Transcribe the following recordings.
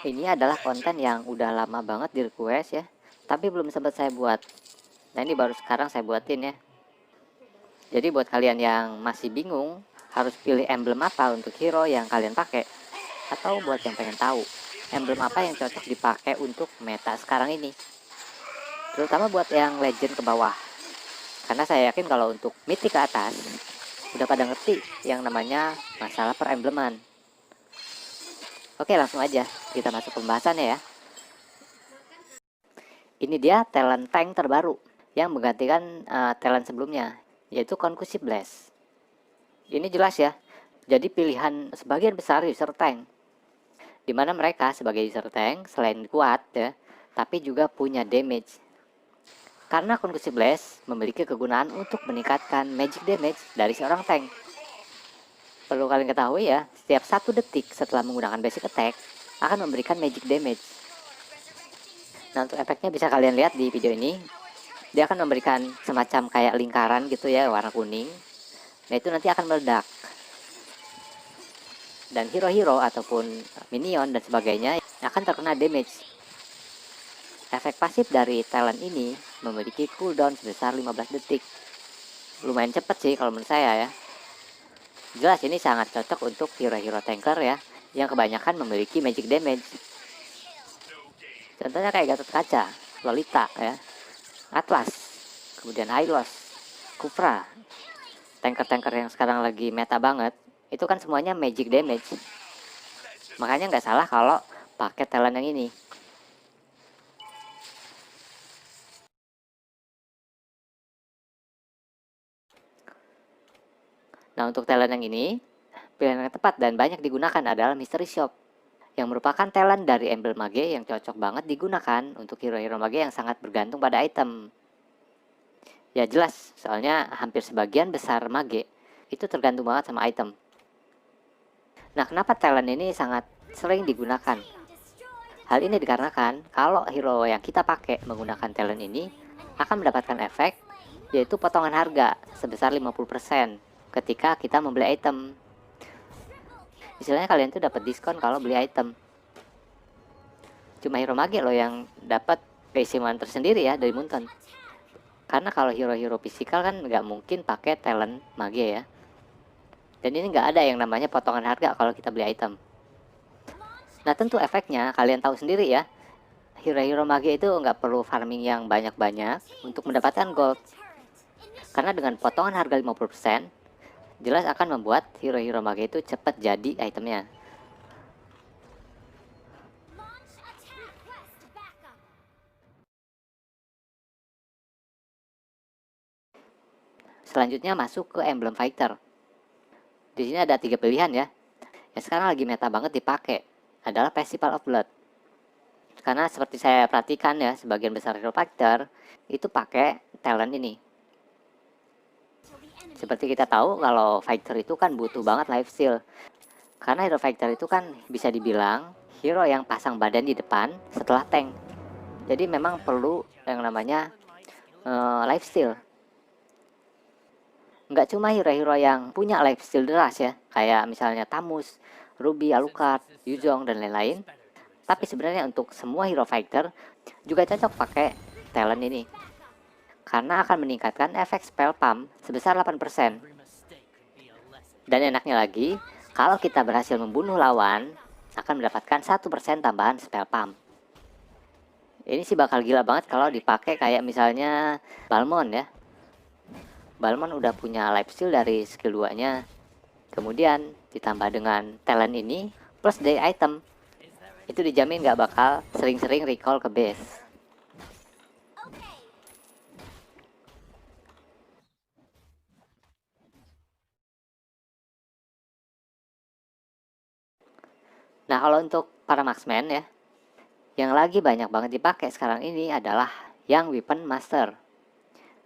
Ini adalah konten yang udah lama banget di request ya, tapi belum sempat saya buat. Nah ini baru sekarang saya buatin ya. Jadi buat kalian yang masih bingung harus pilih emblem apa untuk hero yang kalian pakai, atau buat yang pengen tahu emblem apa yang cocok dipakai untuk meta sekarang ini, terutama buat yang legend ke bawah, karena saya yakin kalau untuk mythic ke atas udah pada ngerti yang namanya masalah perembleman. Oke, langsung aja kita masuk pembahasannya ya. Ini dia talent tank terbaru yang menggantikan talent sebelumnya, yaitu Concussive Blast. Ini jelas ya, jadi pilihan sebagian besar user tank, dimana mereka sebagai user tank selain kuat ya, tapi juga punya damage. Karena Concussive Blast memiliki kegunaan untuk meningkatkan magic damage dari seorang tank. Perlu kalian ketahui ya, setiap 1 detik setelah menggunakan basic attack akan memberikan magic damage. Nah, untuk efeknya bisa kalian lihat di video ini. Dia akan memberikan semacam kayak lingkaran gitu ya, warna kuning. Nah, itu nanti akan meledak. Dan hero-hero ataupun minion dan sebagainya akan terkena damage. Efek pasif dari talent ini memiliki cooldown sebesar 15 detik. Lumayan cepat sih kalau menurut saya ya. Jelas ini sangat cocok untuk hero-hero tanker ya, yang kebanyakan memiliki magic damage. Contohnya kayak Gatot Kaca, Lolita ya, Atlas, kemudian Hylos, Kufra. Tanker-tanker yang sekarang lagi meta banget, itu kan semuanya magic damage. Makanya nggak salah kalau pakai talent yang ini. Nah, untuk talent yang ini, pilihan yang tepat dan banyak digunakan adalah Mystery Shop, yang merupakan talent dari emblem mage yang cocok banget digunakan untuk hero-hero mage yang sangat bergantung pada item. Ya jelas, soalnya hampir sebagian besar mage itu tergantung banget sama item. Nah, kenapa talent ini sangat sering digunakan? Hal ini dikarenakan kalau hero yang kita pakai menggunakan talent ini akan mendapatkan efek, yaitu potongan harga sebesar 50% ketika kita membeli item. Istilahnya kalian tuh dapat diskon kalau beli item. Cuma hero mage loh yang dapat keistimewaan tersendiri ya dari Munton. Karena kalau hero-hero fisikal kan nggak mungkin pakai talent mage ya. Dan ini nggak ada yang namanya potongan harga kalau kita beli item. Nah, tentu efeknya kalian tahu sendiri ya. Hero-hero mage itu nggak perlu farming yang banyak-banyak untuk mendapatkan gold. Karena dengan potongan harga 50%, jelas akan membuat hero-hero mage itu cepat jadi itemnya. Selanjutnya masuk ke emblem fighter. Di sini ada 3 pilihan ya. Yang sekarang lagi meta banget dipakai adalah Festival of Blood. Karena seperti saya perhatikan ya, sebagian besar hero fighter itu pakai talent ini. Seperti kita tahu kalau fighter itu kan butuh banget lifesteal. Karena hero fighter itu kan bisa dibilang hero yang pasang badan di depan setelah tank. Jadi memang perlu yang namanya lifesteal. Nggak cuma hero-hero yang punya lifesteal deras ya, kayak misalnya Tamus, Ruby, Alucard, Yuzong, dan lain-lain. Tapi sebenarnya untuk semua hero fighter juga cocok pakai talent ini. Karena akan meningkatkan efek spell pump sebesar 8%. Dan enaknya lagi, kalau kita berhasil membunuh lawan, akan mendapatkan 1% tambahan spell pump. Ini sih bakal gila banget kalau dipakai kayak misalnya Balmond ya. Balmond udah punya lifesteal dari skill 2-nya. Kemudian ditambah dengan talent ini plus dari item, itu dijamin gak bakal sering-sering recall ke base. Nah, kalau untuk para marksman ya, yang lagi banyak banget dipakai sekarang ini adalah yang Weapon Master.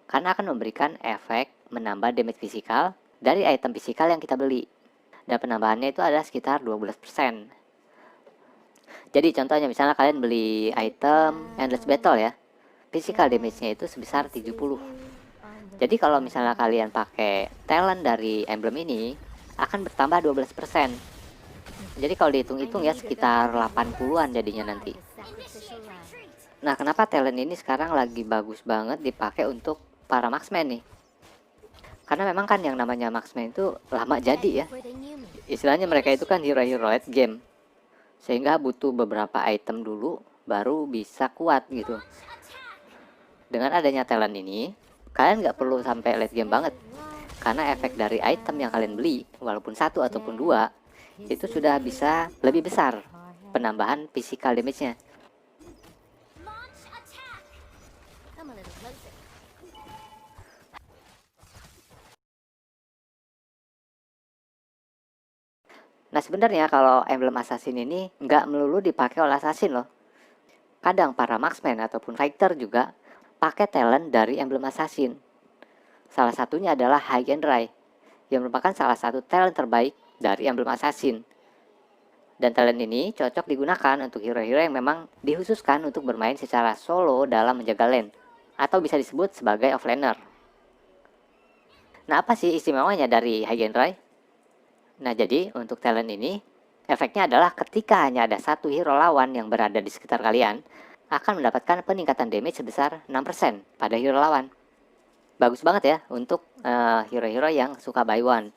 Karena akan memberikan efek menambah damage fisikal dari item fisikal yang kita beli. Dan penambahannya itu adalah sekitar 12%. Jadi contohnya misalnya kalian beli item Endless Battle ya, physical damage-nya itu sebesar 70. Jadi kalau misalnya kalian pakai talent dari emblem ini, akan bertambah 12%. Jadi kalau dihitung-hitung ya sekitar 80-an jadinya nanti. Nah, kenapa talent ini sekarang lagi bagus banget dipakai untuk para marksman nih? Karena memang kan yang namanya marksman itu lama jadi ya. Istilahnya mereka itu kan hero-hero late game. Sehingga butuh beberapa item dulu baru bisa kuat gitu. Dengan adanya talent ini, kalian nggak perlu sampai late game banget. Karena efek dari item yang kalian beli, walaupun satu ataupun dua, itu sudah bisa lebih besar penambahan physical damage-nya. Nah, sebenarnya kalau emblem assassin ini nggak melulu dipakai oleh assassin loh. Kadang para marksman ataupun fighter juga pakai talent dari emblem assassin. Salah satunya adalah High and Dry, yang merupakan salah satu talent terbaik dari emblem assassin. Dan talent ini cocok digunakan untuk hero-hero yang memang dikhususkan untuk bermain secara solo dalam menjaga lane, atau bisa disebut sebagai offlaner. Nah, apa sih istimewanya dari High and Dry? Nah, jadi untuk talent ini, efeknya adalah ketika hanya ada satu hero lawan yang berada di sekitar kalian, akan mendapatkan peningkatan damage sebesar 6% pada hero lawan. Bagus banget ya untuk hero-hero yang suka buy one.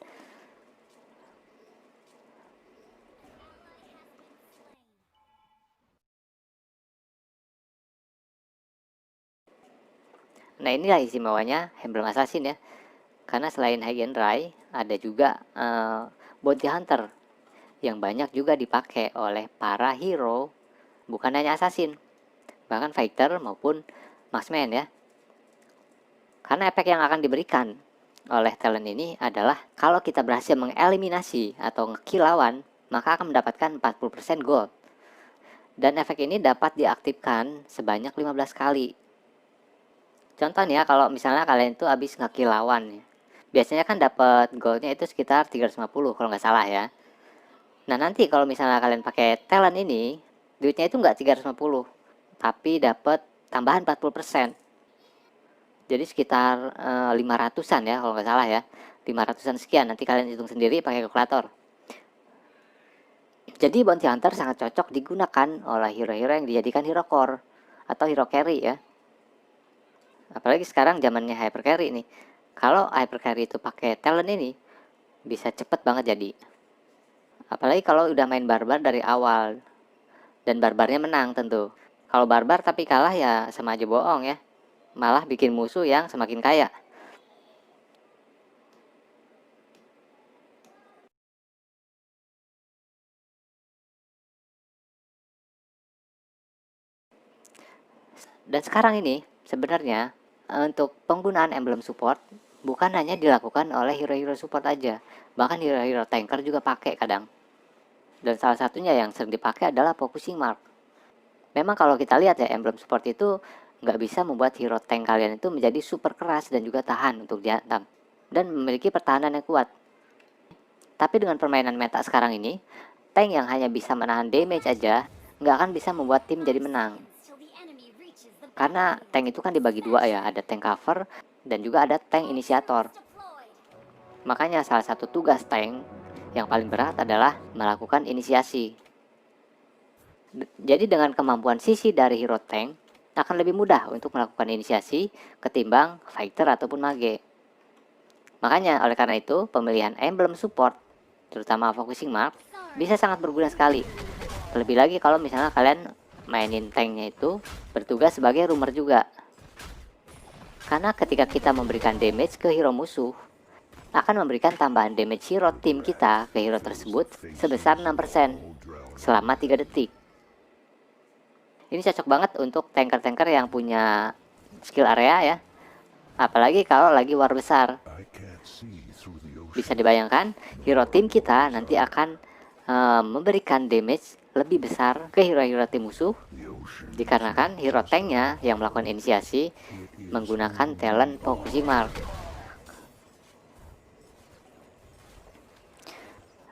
Nah, inilah istimewanya emblem assassin ya. Karena selain High and Dry, ada juga bounty hunter yang banyak juga dipakai oleh para hero, bukan hanya assassin, bahkan fighter maupun marksman ya. Karena efek yang akan diberikan oleh talent ini adalah kalau kita berhasil mengeliminasi atau ngekill lawan, maka akan mendapatkan 40% gold. Dan efek ini dapat diaktifkan sebanyak 15 kali. Contohnya kalau misalnya kalian itu habis ngekill lawan ya. Biasanya kan dapat goldnya itu sekitar 350 kalau nggak salah ya. Nah, nanti kalau misalnya kalian pakai talent ini, duitnya itu nggak 350, tapi dapat tambahan 40%. Jadi sekitar 500-an ya kalau nggak salah ya. 500-an sekian, nanti kalian hitung sendiri pakai kalkulator. Jadi bounty hunter sangat cocok digunakan oleh hero-hero yang dijadikan hero core atau hero carry ya. Apalagi sekarang zamannya hyper carry nih. Kalau hyper carry itu pakai talent ini, bisa cepet banget jadi. Apalagi kalau udah main barbar dari awal dan barbarnya menang tentu. Kalau barbar tapi kalah ya sama aja bohong ya. Malah bikin musuh yang semakin kaya. Dan sekarang ini sebenarnya untuk penggunaan emblem support bukan hanya dilakukan oleh hero-hero support aja, bahkan hero-hero tanker juga pakai kadang. Dan salah satunya yang sering dipakai adalah focusing mark. Memang kalau kita lihat ya, emblem support itu nggak bisa membuat hero tank kalian itu menjadi super keras dan juga tahan untuk dihantam dan memiliki pertahanan yang kuat. Tapi dengan permainan meta sekarang ini, tank yang hanya bisa menahan damage aja nggak akan bisa membuat tim jadi menang. Karena tank itu kan dibagi dua ya, ada tank cover dan juga ada tank inisiator. Makanya salah satu tugas tank yang paling berat adalah melakukan inisiasi. Jadi dengan kemampuan sisi dari hero tank akan lebih mudah untuk melakukan inisiasi ketimbang fighter ataupun mage. Makanya oleh karena itu pemilihan emblem support, terutama focusing mark, bisa sangat berguna sekali. Terlebih lagi kalau misalnya kalian mainin tanknya itu bertugas sebagai roamer juga. Karena ketika kita memberikan damage ke hero musuh, akan memberikan tambahan damage hero tim kita ke hero tersebut sebesar 6% selama 3 detik. Ini cocok banget untuk tanker-tanker yang punya skill area ya. Apalagi kalau lagi war besar. Bisa dibayangkan hero tim kita nanti akan memberikan damage lebih besar ke hero-hero tim musuh dikarenakan hero tanknya yang melakukan inisiasi menggunakan talent focusing mark.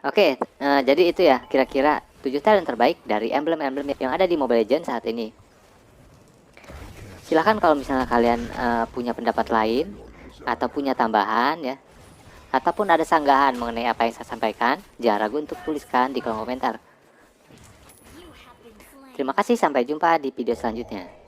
Oke, jadi itu ya kira-kira 7 talent terbaik dari emblem-emblem yang ada di Mobile Legends saat ini. Silahkan kalau misalnya kalian punya pendapat lain atau punya tambahan ya, ataupun ada sanggahan mengenai apa yang saya sampaikan, jangan ragu untuk tuliskan di kolom komentar. Terima kasih, sampai jumpa di video selanjutnya.